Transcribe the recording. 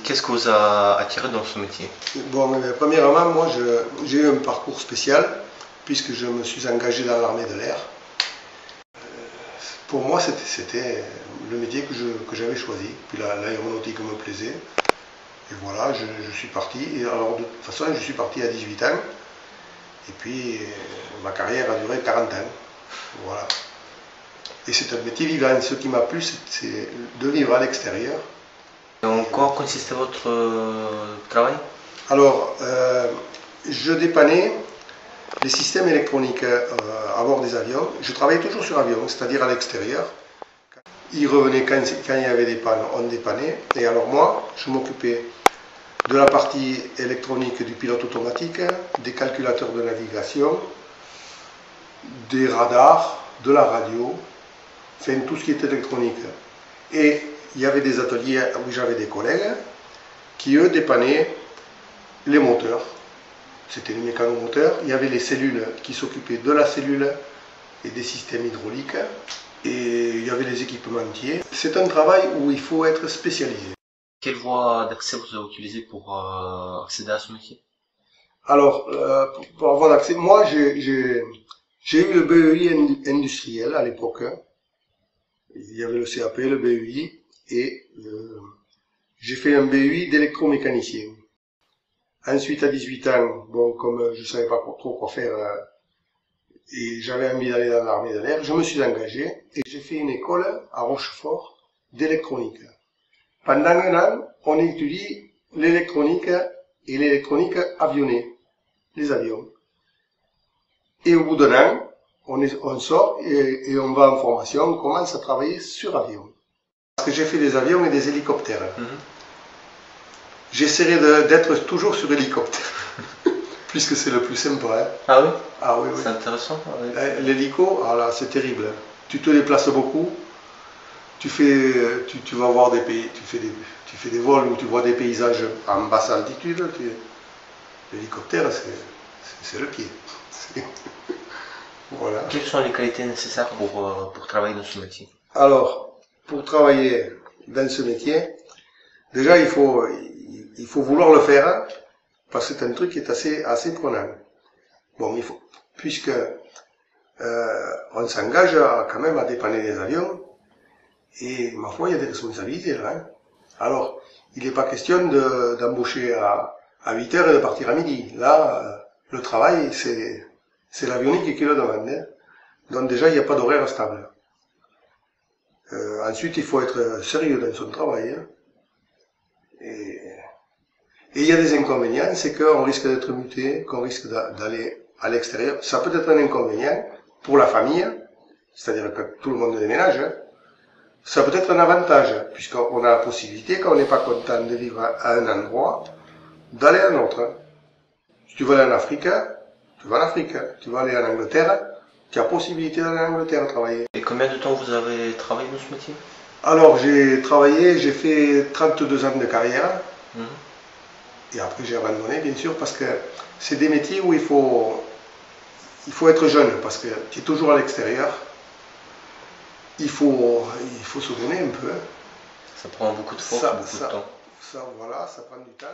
qu'est-ce que vous a attiré dans ce métier? Bon, premièrement, moi, j'ai eu un parcours spécial, puisque je me suis engagé dans l'armée de l'air. Pour moi, c'était le métier que j'avais choisi. Puis l'aéronautique me plaisait. Et voilà, je suis parti. Et alors, de toute façon, je suis parti à 18 ans. Et puis, ma carrière a duré 40 ans. Voilà. Et c'est un métier vivant. Ce qui m'a plu, c'est de vivre à l'extérieur. En quoi consistait votre travail? Alors, je dépannais les systèmes électroniques à bord des avions. Je travaillais toujours sur avion, c'est-à-dire à l'extérieur. Ils revenaient quand il y avait des pannes, on dépannait. Et alors moi, je m'occupais de la partie électronique du pilote automatique, des calculateurs de navigation, des radars, de la radio, enfin tout ce qui est électronique. Et il y avait des ateliers où j'avais des collègues qui, eux, dépannaient les moteurs. C'était les mécanomoteurs. Il y avait les cellules qui s'occupaient de la cellule et des systèmes hydrauliques. Et il y avait les équipementiers. C'est un travail où il faut être spécialisé. Quelle voie d'accès vous avez utilisée pour accéder à ce métier? Alors, pour avoir l'accès, moi j'ai eu le BEI industriel à l'époque. Il y avait le CAP, le BEI, et j'ai fait un BEI d'électromécanicien. Ensuite, à 18 ans, bon, comme je ne savais pas trop quoi faire, et j'avais envie d'aller dans l'armée de l'air, je me suis engagé et j'ai fait une école à Rochefort d'électronique. Pendant un an, on étudie l'électronique et l'électronique avionnée, les avions. Et au bout d'un an, on sort et on va en formation, on commence à travailler sur avion. Parce que j'ai fait des avions et des hélicoptères. J'essaierai d'être toujours sur hélicoptère, puisque c'est le plus simple. Hein. Ah oui? Ah oui, oui. C'est intéressant. Oui. L'hélico, c'est terrible. Tu te déplaces beaucoup, tu vas voir des pays, tu fais des vols où tu vois des paysages en basse altitude. L'hélicoptère, c'est le pied. Voilà. Quelles sont les qualités nécessaires pour travailler dans ce métier? Alors, pour travailler dans ce métier, déjà il faut vouloir le faire, parce que c'est un truc qui est assez prenant. Bon, puisque on s'engage quand même à dépanner des avions, et ma foi, il y a des responsabilités là. Hein. Alors, il n'est pas question d'embaucher à 8 heures et de partir à midi. Là, le travail, c'est l'avionique qui le demande. Hein. Donc déjà, il n'y a pas d'horaire stable. Ensuite, il faut être sérieux dans son travail. Hein. Et il y a des inconvénients, c'est qu'on risque d'être muté, qu'on risque d'aller à l'extérieur. Ça peut être un inconvénient pour la famille, c'est-à-dire que tout le monde déménage. Hein. Ça peut être un avantage, puisqu'on a la possibilité, quand on n'est pas content de vivre à un endroit, d'aller à un autre. Hein. Si tu veux aller en Afrique, tu vas en Afrique. Tu vas aller en Angleterre, tu as possibilité d'aller en Angleterre travailler. Et combien de temps vous avez travaillé dans ce métier? Alors, j'ai fait 32 ans de carrière. Et après, j'ai abandonné, bien sûr, parce que c'est des métiers où il faut être jeune, parce que tu es toujours à l'extérieur. Il faut se donner un peu. Ça prend beaucoup de force, beaucoup de temps. Voilà, ça prend du temps.